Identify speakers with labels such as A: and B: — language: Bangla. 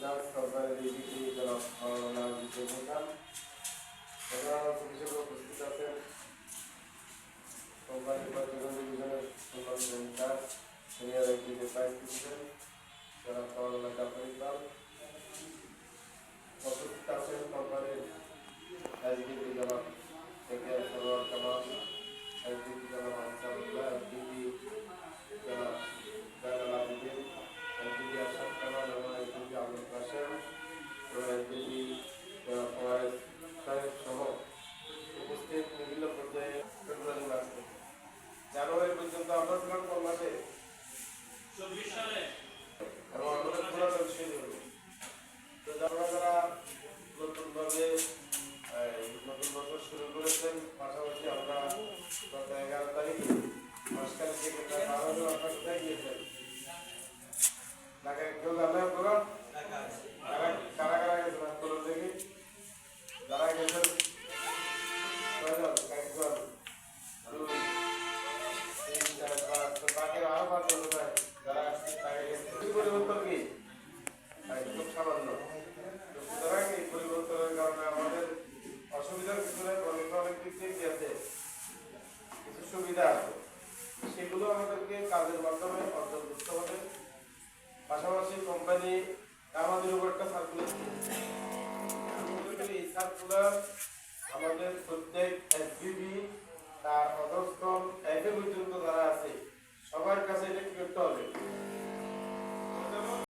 A: কাজ সরকারের এই দিকে জনাব মাওলানা বিজয় প্রধান এছাড়া হিসেবে উপস্থিত আছেন কোম্পানির পর্যটন ডিভিশনের সম্মানিত incharge senior executive vice president জনাব মাওলানা জাফর ইকবাল, উপস্থিত আছেন কোম্পানির এক্সিকিউটিভ জনাব কেকেআর সরোয়ার কামাল, এক্সিকিউটিভ জনাব আনসারুল্লাহ, এক্সিকিউটিভ জনাব জালাল আবেদিন, এক্সিকিউটিভ আশরাফ কামাল এবং এক্সিকিউটিভ আবুল কাশেম এবং এক্সিকিউটিভ জনাব ফয়েজ সাহেব সহ উপস্থিত বিভিন্ন পর্যায়ে ফেব্রুয়ারি মাসে জানুয়ারি পর্যন্ত আমরা ছিলাম কোন মাসে 24 সালে এবং আমাদের পুরাতন শিডিউল। তো যারা নতুনভাবে নতুন বছর শুরু করেছেন, পাশাপাশি আমরা গত 11 তারিখ মাসখানে থেকে প্রায় 12 জন আপনার কোথায় গিয়েছেন? ঢাকায় কেউ জানে আপনারা? কারা কারা গেছেন আপনারা দেখি? যারা গেছেন কয়জন? একজন, দুই, তিন, চার, পাঁচ, বাকি আরো 5 জন কোথায়? যারা তাকে গেছেন পরিবর্তন কি? খুব সামান্য। সুতরাং এই পরিবর্তনের কারণে আমাদের অসুবিধার পিছনে অনেক দিক থেকে আছে, কিছু সুবিধা আছে, সেগুলো আমাদেরকে কাজের মাধ্যমে অর্জন করতে হবে। পাশাপাশি কোম্পানি আমাদের উপর একটা সার্কুলার, এই সার্কুলার আমাদের প্রত্যেক এসবিবি তার অধস্তন একে পর্যন্ত যারা আছে সবার কাছে এটা কি করতে হবে,